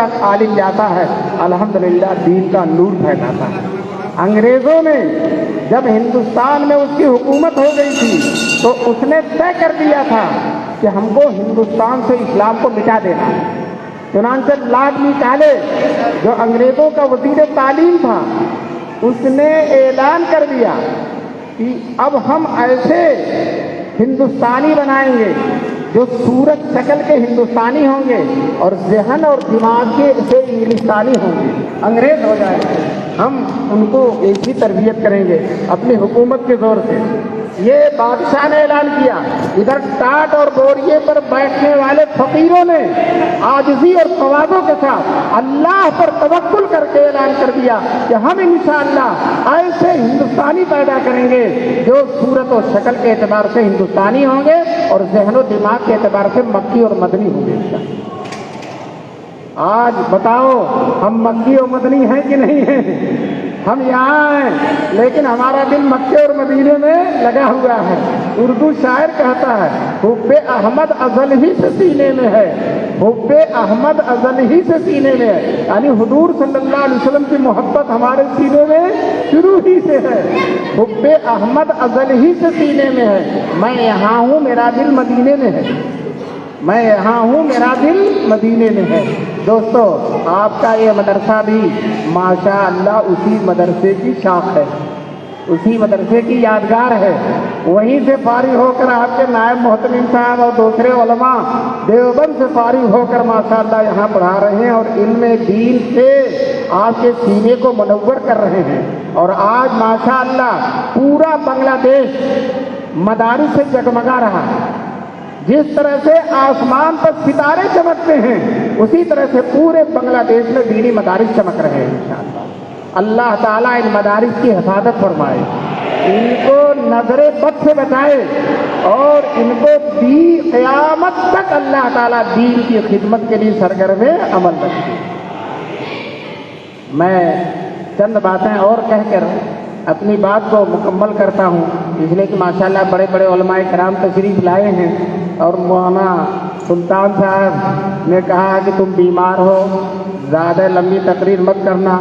کا عالم جاتا ہے الحمدللہ دین کا نور پھیلاتا ہے۔ انگریزوں نے جب ہندوستان میں اس کی حکومت ہو گئی تھی تو اس نے طے کر دیا تھا کہ ہم کو ہندوستان سے اسلام کو مٹا دینا ہے۔ چنانچہ لارڈ کالے جو انگریزوں کا وزیر تعلیم تھا اس نے اعلان کر دیا کہ اب ہم ایسے ہندوستانی بنائیں گے جو صورت شکل کے ہندوستانی ہوں گے اور ذہن اور دماغ کے سے انگلستانی ہوں گے، انگریز ہو جائیں گے، ہم ان کو ایسی تربیت کریں گے اپنی حکومت کے زور سے۔ یہ بادشاہ نے اعلان کیا، ادھر ٹاٹ اور بوریے پر بیٹھنے والے فقیروں نے عاجزی اور تواضع کے ساتھ اللہ پر توکل کر کے اعلان کر دیا کہ ہم انشاءاللہ ایسے ہندوستانی پیدا کریں گے جو صورت و شکل کے اعتبار سے ہندوستانی ہوں گے اور ذہن و دماغ کے اعتبار سے مکی اور مدنی ہوں گے۔ آج بتاؤ ہم مکی اور مدنی ہیں کہ نہیں ہیں؟ ہم یہاں ہیں لیکن ہمارا دل مکے اور مدینے میں لگا ہوا ہے۔ اردو شاعر کہتا ہے حب احمد ازل ہی سے سینے میں ہے، حب احمد ازل ہی سے سینے میں ہے، یعنی حضور صلی اللہ علیہ وسلم کی محبت ہمارے سینے میں شروع ہی سے ہے۔ حب احمد ازل ہی سے سینے میں ہے، میں یہاں ہوں میرا دل مدینے میں ہے، میں یہاں ہوں میرا دل مدینے میں ہے۔ دوستو آپ کا یہ مدرسہ بھی ماشاء اللہ اسی مدرسے کی شاخ ہے، اسی مدرسے کی یادگار ہے۔ وہیں سے فارغ ہو کر آپ کے نائب محتمم صاحب اور دوسرے علماء دیوبند سے فارغ ہو کر ماشاء اللہ یہاں پڑھا رہے ہیں اور علم دین سے آپ کے سینے کو منور کر رہے ہیں۔ اور آج ماشاء اللہ پورا بنگلہ دیش مدارس سے جگمگا رہا ہے۔ جس طرح سے آسمان پر ستارے چمکتے ہیں اسی طرح سے پورے بنگلہ دیش میں دینی مدارس چمک رہے ہیں انشاءاللہ۔ اللہ تعالیٰ ان مدارس کی حفاظت فرمائے، ان کو نظر بد سے بچائے اور ان کو قیامت تک اللہ تعالیٰ دین کی خدمت کے لیے سرگرم عمل رکھے۔ میں چند باتیں اور کہہ کر اپنی بات کو مکمل کرتا ہوں، اس لیے کہ ماشاءاللہ بڑے بڑے علماء کرام تشریف لائے ہیں اور مولانا سلطان صاحب نے کہا کہ تم بیمار ہو زیادہ لمبی تقریر مت کرنا،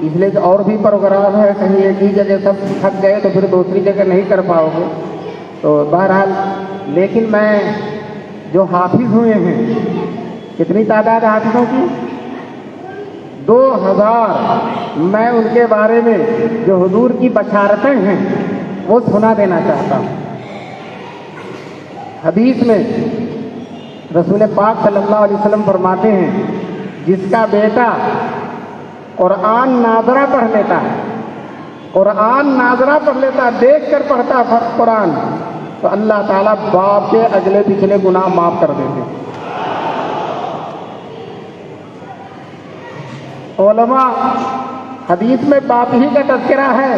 اس لیے کہ اور بھی پروگرام ہے، کہیں ایک ہی جگہ سب تھک گئے تو پھر دوسری جگہ نہیں کر پاؤ گے۔ تو بہرحال لیکن میں جو حافظ ہوئے ہیں، کتنی تعداد ہے حافظوں کی؟ 2000۔ میں ان کے بارے میں جو حضور کی بشارتیں ہیں وہ سنا دینا چاہتا ہوں۔ حدیث میں رسول پاک صلی اللہ علیہ وسلم فرماتے ہیں جس کا بیٹا قرآن ناظرہ پڑھ لیتا ہے، قرآن ناظرہ پڑھ لیتا ہے، دیکھ کر پڑھتا ہے قرآن، تو اللہ تعالیٰ باپ کے اگلے پچھلے گناہ معاف کر دیتے ہیں۔ علماء حدیث میں باپ ہی کا تذکرہ ہے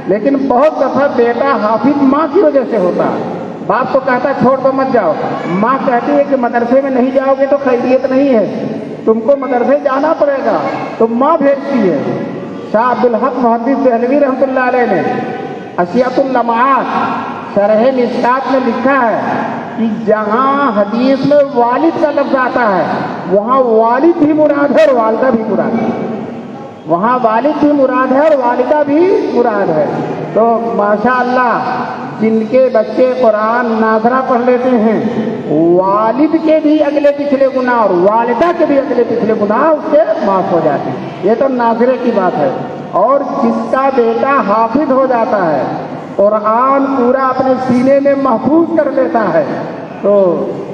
لیکن بہت دفعہ بیٹا حافظ ماں کی وجہ سے ہوتا ہے۔ باپ کو کہتا ہے چھوڑ دو مت جاؤ، ماں کہتی ہے کہ مدرسے میں نہیں جاؤ گے تو خیریت نہیں ہے، تم کو مدرسے جانا پڑے گا، تو ماں بھیجتی ہے۔ شاہ عبدالحق محدث دہلوی رحمۃ اللہ علیہ نے اشیاء اللمعات شرح مشکات میں لکھا ہے کہ جہاں حدیث میں والد کا لفظ آتا ہے وہاں والد بھی مراد ہے اور والدہ بھی مراد ہے، وہاں والد بھی مراد ہے اور والدہ بھی مراد ہے۔ تو ماشاء اللہ جن کے بچے قرآن ناظرہ پڑھ لیتے ہیں والد کے بھی اگلے پچھلے گناہ اور والدہ کے بھی اگلے پچھلے گناہ اس سے معاف ہو جاتے ہیں، یہ تو ناظرے کی بات ہے۔ اور جس کا بیٹا حافظ ہو جاتا ہے، قرآن پورا اپنے سینے میں محفوظ کر لیتا ہے، تو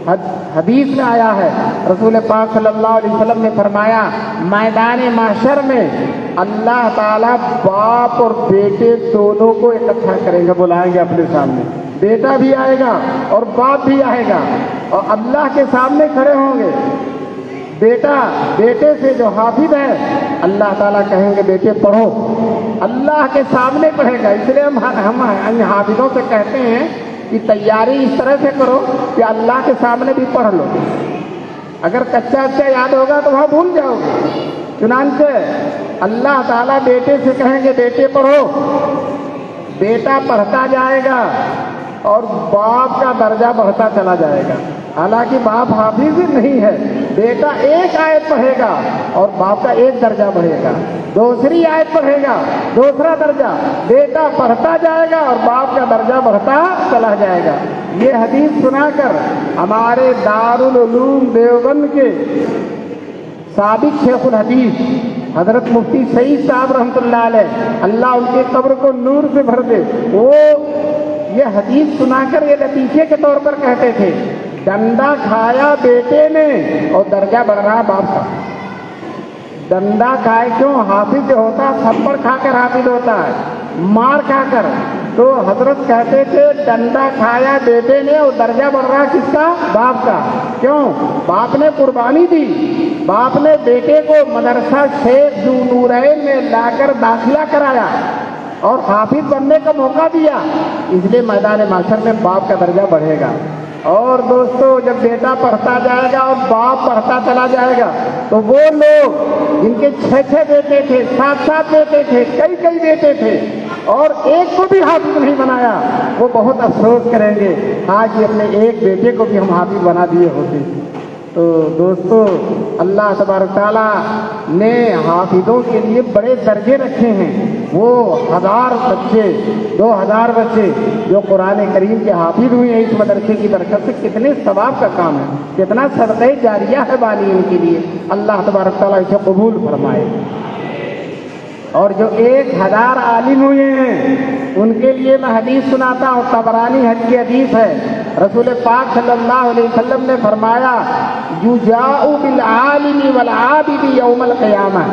حدیث میں آیا ہے رسول پاک صلی اللہ علیہ وسلم نے فرمایا میدان محشر میں اللہ تعالیٰ باپ اور بیٹے دونوں کو اکٹھا کریں گے، بلائیں گے اپنے سامنے، بیٹا بھی آئے گا اور باپ بھی آئے گا اور اللہ کے سامنے کھڑے ہوں گے۔ بیٹا بیٹے سے جو حافظ ہے اللہ تعالیٰ کہیں گے بیٹے پڑھو، اللہ کے سامنے پڑھے گا۔ اس لیے ہم حافظوں سے کہتے ہیں کہ تیاری اس طرح سے کرو کہ اللہ کے سامنے بھی پڑھ لو، اگر کچا یاد ہوگا تو وہاں بھول جاؤ گے۔ چنانچہ اللہ تعالیٰ بیٹے سے کہیں گے بیٹے پڑھو، بیٹا پڑھتا جائے گا اور باپ کا درجہ بڑھتا چلا جائے گا۔ حالانکہ باپ حافظ نہیں ہے، بیٹا ایک آیت پڑھے گا اور باپ کا ایک درجہ بڑھے گا، دوسری آیت پڑھے گا دوسرا درجہ، بیٹا پڑھتا جائے گا اور باپ کا درجہ بڑھتا چلا جائے گا۔ یہ حدیث سنا کر ہمارے دارالعلوم دیوبند کے سابق شیخ الحدیث حضرت مفتی سعید صاحب رحمۃ اللہ علیہ، اللہ ان کے قبر کو نور سے بھر دے، وہ یہ حدیث سنا کر یہ لطیفے کے طور پر کہتے تھے، ڈنڈا کھایا بیٹے نے اور درجہ بڑھ رہا باپ کا۔ ڈنڈا کھائے کیوں؟ حافظ جو ہوتا تھپڑ کھا کر حافظ ہوتا ہے، مار کھا کر۔ تو حضرت کہتے تھے ڈنڈا کھایا بیٹے نے اور درجہ بڑھ رہا کس کا؟ باپ کا۔ کیوں؟ باپ نے قربانی دی، باپ نے بیٹے کو مدرسہ شیخ ذو نورین میں لا کر داخلہ کرایا اور حافظ بننے کا موقع دیا، اس لیے میدان محشر میں باپ کا درجہ بڑھے گا۔ اور دوستو، جب بیٹا پڑھتا جائے گا اور باپ پڑھتا چلا جائے گا تو وہ لوگ جن کے 6 بیٹے تھے، 7 بیٹے تھے، کئی بیٹے تھے اور ایک کو بھی حافظ نہیں بنایا، وہ بہت افسوس کریں گے، آج اپنے ایک بیٹے کو بھی ہم حافظ بنا دیے ہوتے۔ تو دوستو، اللہ تبارک تعالیٰ نے حافظوں کے لیے بڑے درجے رکھے ہیں۔ وہ 1000 بچے، 2000 بچے جو قرآن کریم کے حافظ ہوئے ہیں اس مدرسے کی برکت سے، کتنے ثواب کا کام ہے، کتنا صدقہ جاریہ ہے بالغین کے لیے۔ اللہ تبارک تعالیٰ اسے قبول فرمائے۔ اور جو 1000 عالم ہوئے ہیں ان کے لیے میں حدیث سناتا ہوں، طبرانی کی حدیث ہے، رسول پاک صلی اللہ علیہ وسلم نے فرمایا، یجاء بالعالم والعابد یوم القیامہ،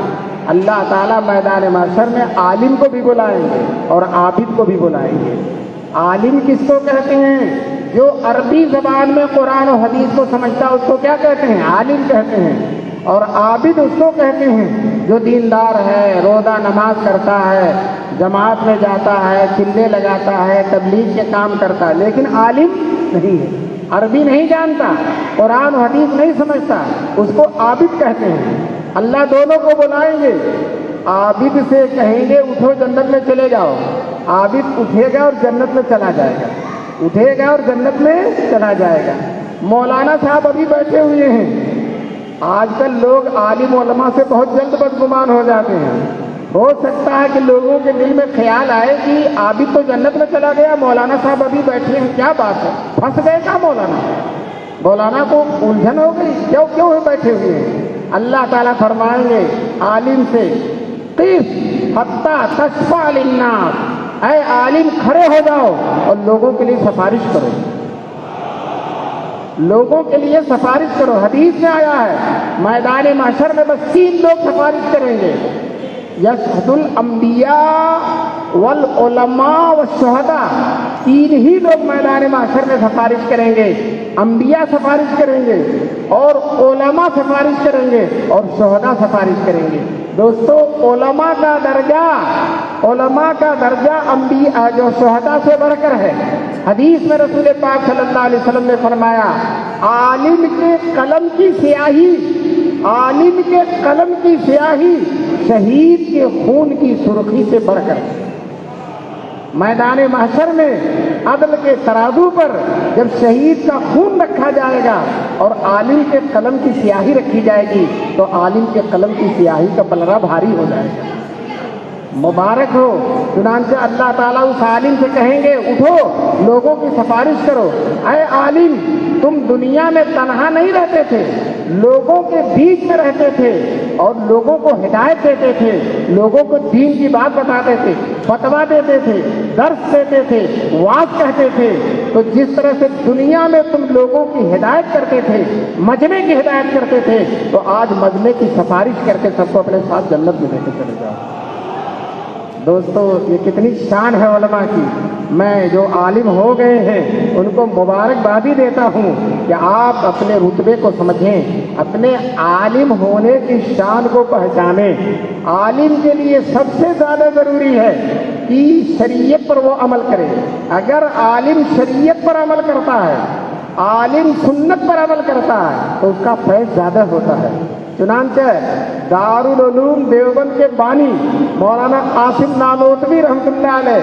اللہ تعالیٰ میدان محشر میں عالم کو بھی بلائیں گے اور عابد کو بھی بلائیں گے۔ عالم کس کو کہتے ہیں؟ جو عربی زبان میں قرآن و حدیث کو سمجھتا اس کو کیا کہتے ہیں؟ عالم کہتے ہیں۔ اور عابد اس کو کہتے ہیں جو دیندار ہے، روزہ نماز کرتا ہے، جماعت میں جاتا ہے، چلے لگاتا ہے، تبلیغ کے کام کرتا ہے، لیکن عالم نہیں ہے، عربی نہیں جانتا، قرآن و حدیث نہیں سمجھتا، اس کو عابد کہتے ہیں۔ اللہ دونوں کو بلائیں گے، عابد سے کہیں گے اٹھو جنت میں چلے جاؤ، عابد اٹھے گا اور جنت میں چلا جائے گا، اٹھے گا اور جنت میں چلا جائے گا۔ مولانا صاحب ابھی بیٹھے ہوئے ہیں، آج کل لوگ عالم علماء سے بہت جلد بدگمان ہو جاتے ہیں، ہو سکتا ہے کہ لوگوں کے دل میں خیال آئے کہ عابد تو جنت میں چلا گیا، مولانا صاحب ابھی بیٹھے ہیں، کیا بات ہے، پھنس گئے کیا مولانا کو الجھن ہو گئی، کیوں بیٹھے ہوئے ہیں؟ اللہ تعالیٰ فرمائیں گے عالم سے، قف حتی تشفع للناس، اے عالم کھڑے ہو جاؤ اور لوگوں کے لیے سفارش کرو، لوگوں کے لیے سفارش کرو۔ حدیث میں آیا ہے میدان محشر میں بس 3 لوگ سفارش کریں گے، یشہد الانبیاء والعلماء والشہداء، 3 ہی لوگ میدان محشر میں سفارش کریں گے، انبیاء سفارش کریں گے اور علماء سفارش کریں گے اور شہداء سفارش کریں گے۔ دوستو، علماء کا درجہ انبیاء جو شہداء سے بڑھ کر ہے۔ حدیث میں رسول پاک صلی اللہ علیہ وسلم نے فرمایا، عالم کے قلم کی سیاہی شہید کے خون کی سرخی سے بڑھ کر۔ میدان محشر میں عدل کے ترازو پر جب شہید کا خون رکھا جائے گا اور عالم کے قلم کی سیاہی رکھی جائے گی تو عالم کے قلم کی سیاہی کا پلڑا بھاری ہو جائے گا۔ مبارک ہو۔ چنانچہ اللہ تعالیٰ اس عالم سے کہیں گے اٹھو لوگوں کی سفارش کرو۔ اے عالم، تم دنیا میں تنہا نہیں رہتے تھے، لوگوں کے بیچ میں رہتے تھے اور لوگوں کو ہدایت دیتے تھے، لوگوں کو دین کی بات بتاتے تھے، فتویٰ دیتے تھے، درس دیتے تھے، وعظ کہتے تھے۔ تو جس طرح سے دنیا میں تم لوگوں کی ہدایت کرتے تھے، مجمع کی ہدایت کرتے تھے، تو آج مجمع کی سفارش کر کے سب کو اپنے ساتھ جنت میں لے کے چلے جاؤ۔ دوستو، یہ کتنی شان ہے علماء کی۔ میں جو عالم ہو گئے ہیں ان کو مبارکبادی دیتا ہوں کہ آپ اپنے رتبے کو سمجھیں، اپنے عالم ہونے کی شان کو پہچانیں۔ عالم کے لیے سب سے زیادہ ضروری ہے کہ شریعت پر وہ عمل کرے۔ اگر عالم شریعت پر عمل کرتا ہے، عالم سنت پر عمل کرتا ہے تو اس کا فیض زیادہ ہوتا ہے۔ چنانچہ دارالعلوم دیوبند کے بانی مولانا قاسم نانوتوی رحمۃ اللہ علیہ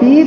3